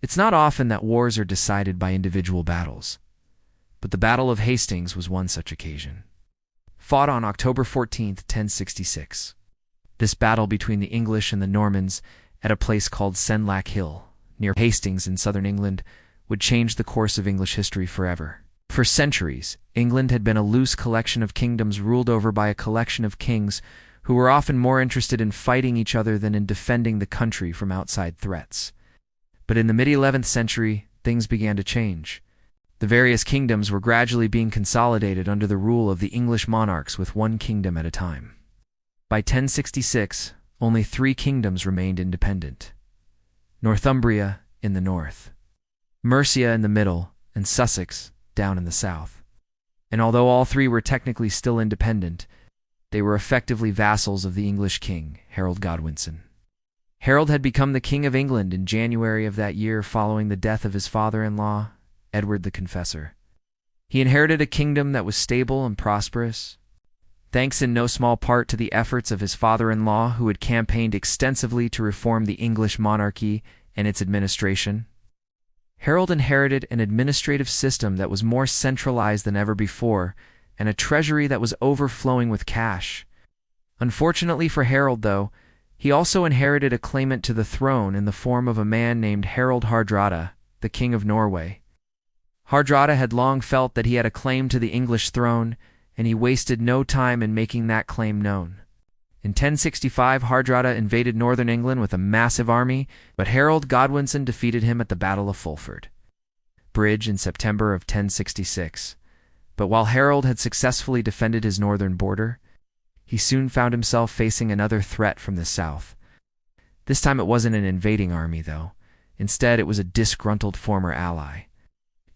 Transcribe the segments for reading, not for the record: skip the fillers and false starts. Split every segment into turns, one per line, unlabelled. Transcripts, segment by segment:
It's not often that wars are decided by individual battles, but the Battle of Hastings was one such occasion. Fought on October 14, 1066. This battle between the English and the Normans at a place called Senlac Hill, near Hastings in southern England, would change the course of English history forever. For centuries, England had been a loose collection of kingdoms ruled over by a collection of kings who were often more interested in fighting each other than in defending the country from outside threats. But in the mid-11th century, things began to change. The various kingdoms were gradually being consolidated under the rule of the English monarchs with one kingdom at a time. By 1066, only 3 kingdoms remained independent: Northumbria in the north, Mercia in the middle, and Sussex down in the south. And although all 3 were technically still independent, they were effectively vassals of the English king, Harold Godwinson. Harold had become the King of England in January of that year following the death of his father-in-law, Edward the Confessor. He inherited a kingdom that was stable and prosperous, thanks in no small part to the efforts of his father-in-law, who had campaigned extensively to reform the English monarchy and its administration. Harold inherited an administrative system that was more centralized than ever before, and a treasury that was overflowing with cash. Unfortunately for Harold, though, he also inherited a claimant to the throne in the form of a man named Harald Hardrada, the King of Norway. Hardrada had long felt that he had a claim to the English throne, and he wasted no time in making that claim known. In 1065, Hardrada invaded northern England with a massive army, but Harold Godwinson defeated him at the Battle of Fulford Bridge in September of 1066. But while Harold had successfully defended his northern border, he soon found himself facing another threat from the south. This time it wasn't an invading army, though. Instead, it was a disgruntled former ally.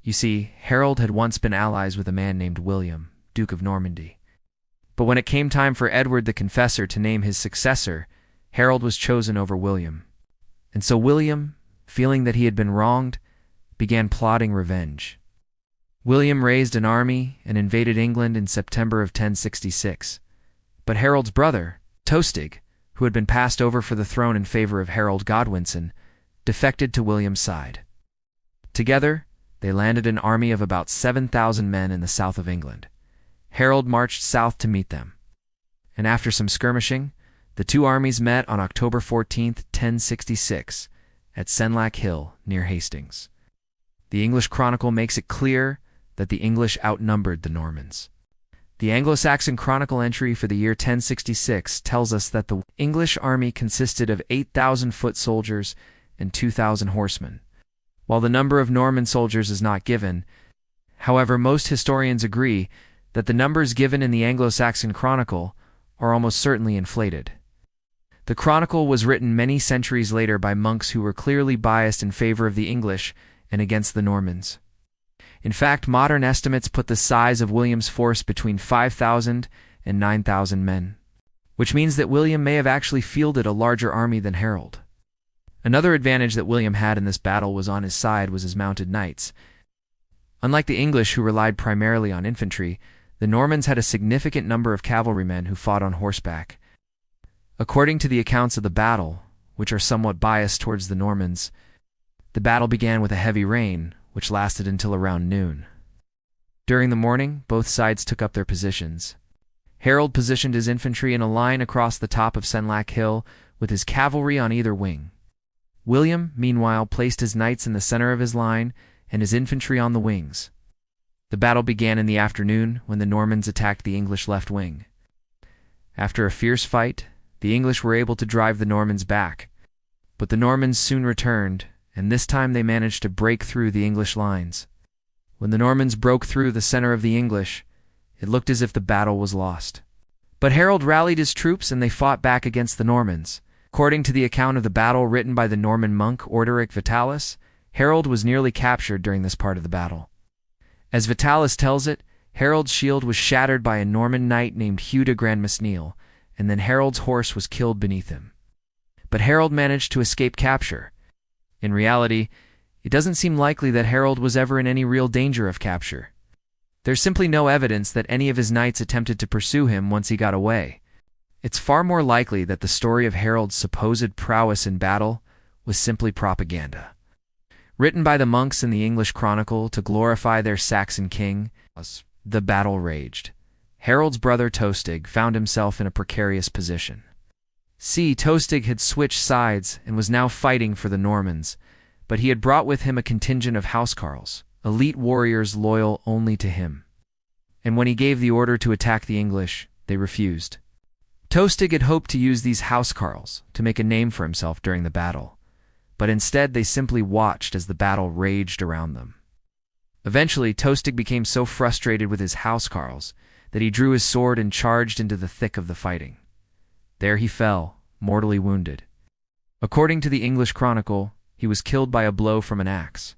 You see, Harold had once been allies with a man named William, Duke of Normandy. But when it came time for Edward the Confessor to name his successor, Harold was chosen over William. And so William, feeling that he had been wronged, began plotting revenge. William raised an army and invaded England in September of 1066. But Harold's brother, Tostig, who had been passed over for the throne in favor of Harold Godwinson, defected to William's side. Together, they landed an army of about 7,000 men in the south of England. Harold marched south to meet them, and after some skirmishing, the 2 armies met on October 14, 1066, at Senlac Hill near Hastings. The English Chronicle makes it clear that the English outnumbered the Normans. The Anglo-Saxon Chronicle entry for the year 1066 tells us that the English army consisted of 8,000 foot soldiers and 2,000 horsemen. While the number of Norman soldiers is not given, however, most historians agree that the numbers given in the Anglo-Saxon Chronicle are almost certainly inflated. The Chronicle was written many centuries later by monks who were clearly biased in favor of the English and against the Normans. In fact, modern estimates put the size of William's force between 5,000 and 9,000 men, which means that William may have actually fielded a larger army than Harold. Another advantage that William had in this battle was on his side was his mounted knights. Unlike the English, who relied primarily on infantry, the Normans had a significant number of cavalrymen who fought on horseback. According to the accounts of the battle, which are somewhat biased towards the Normans, the battle began with a heavy rain, which lasted until around noon. During the morning, both sides took up their positions. Harold positioned his infantry in a line across the top of Senlac Hill, with his cavalry on either wing. William, meanwhile, placed his knights in the center of his line and his infantry on the wings. The battle began in the afternoon when the Normans attacked the English left wing. After a fierce fight, the English were able to drive the Normans back, but the Normans soon returned, and this time they managed to break through the English lines. When the Normans broke through the center of the English, it looked as if the battle was lost. But Harold rallied his troops and they fought back against the Normans. According to the account of the battle written by the Norman monk Orderic Vitalis, Harold was nearly captured during this part of the battle. As Vitalis tells it, Harold's shield was shattered by a Norman knight named Hugh de Grandmesnil, and then Harold's horse was killed beneath him. But Harold managed to escape capture. In reality, it doesn't seem likely that Harold was ever in any real danger of capture. There's simply no evidence that any of his knights attempted to pursue him once he got away. It's far more likely that the story of Harold's supposed prowess in battle was simply propaganda. Written by the monks in the English Chronicle to glorify their Saxon king, as the battle raged, Harold's brother Tostig found himself in a precarious position. Tostig had switched sides and was now fighting for the Normans, but he had brought with him a contingent of housecarls, elite warriors loyal only to him. And when he gave the order to attack the English, they refused. Tostig had hoped to use these housecarls to make a name for himself during the battle, but instead they simply watched as the battle raged around them. Eventually, Tostig became so frustrated with his housecarls that he drew his sword and charged into the thick of the fighting. There he fell, mortally wounded. According to the English Chronicle, he was killed by a blow from an axe.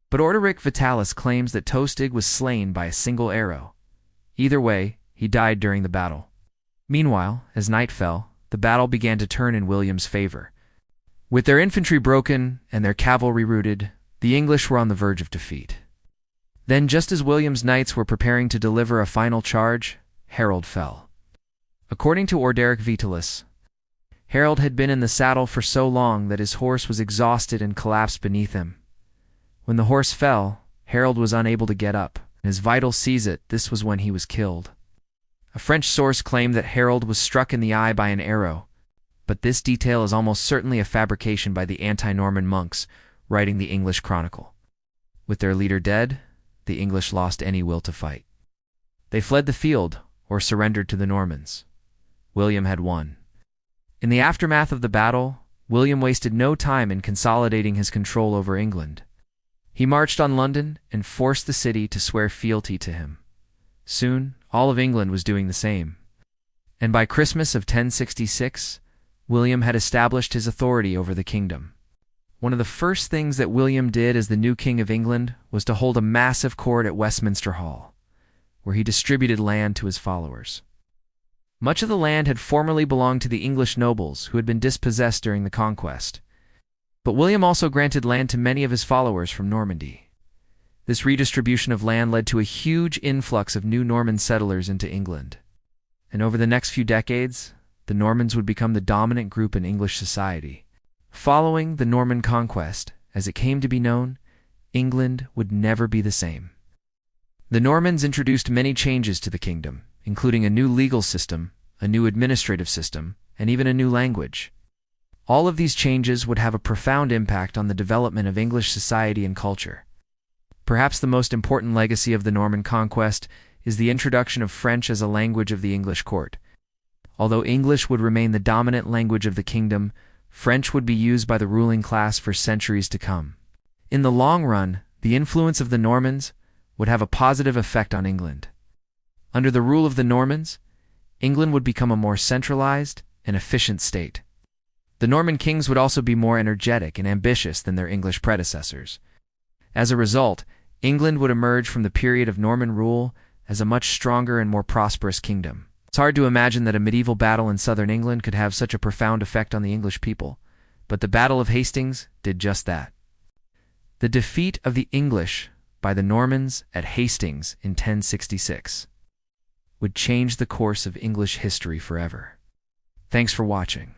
But Orderic Vitalis claims that Tostig was slain by a single arrow. Either way, he died during the battle. Meanwhile, as night fell, the battle began to turn in William's favor. With their infantry broken and their cavalry routed, the English were on the verge of defeat. Then, just as William's knights were preparing to deliver a final charge, Harold fell. According to Orderic Vitalis, Harold had been in the saddle for so long that his horse was exhausted and collapsed beneath him. When the horse fell, Harold was unable to get up. His vitals seized. This was when he was killed. A French source claimed that Harold was struck in the eye by an arrow, but this detail is almost certainly a fabrication by the anti-Norman monks writing the English Chronicle. With their leader dead, the English lost any will to fight. They fled the field or surrendered to the Normans. William had won. In the aftermath of the battle, William wasted no time in consolidating his control over England. He marched on London and forced the city to swear fealty to him. Soon, all of England was doing the same. And by Christmas of 1066, William had established his authority over the kingdom. One of the first things that William did as the new King of England was to hold a massive court at Westminster Hall, where he distributed land to his followers. Much of the land had formerly belonged to the English nobles who had been dispossessed during the Conquest. But William also granted land to many of his followers from Normandy. This redistribution of land led to a huge influx of new Norman settlers into England. And over the next few decades, the Normans would become the dominant group in English society. Following the Norman Conquest, as it came to be known, England would never be the same. The Normans introduced many changes to the kingdom, including a new legal system, a new administrative system, and even a new language. All of these changes would have a profound impact on the development of English society and culture. Perhaps the most important legacy of the Norman Conquest is the introduction of French as a language of the English court. Although English would remain the dominant language of the kingdom, French would be used by the ruling class for centuries to come. In the long run, the influence of the Normans would have a positive effect on England. Under the rule of the Normans, England would become a more centralized and efficient state. The Norman kings would also be more energetic and ambitious than their English predecessors. As a result, England would emerge from the period of Norman rule as a much stronger and more prosperous kingdom. It's hard to imagine that a medieval battle in southern England could have such a profound effect on the English people, but the Battle of Hastings did just that. The defeat of the English by the Normans at Hastings in 1066 would change the course of English history forever. Thanks for watching.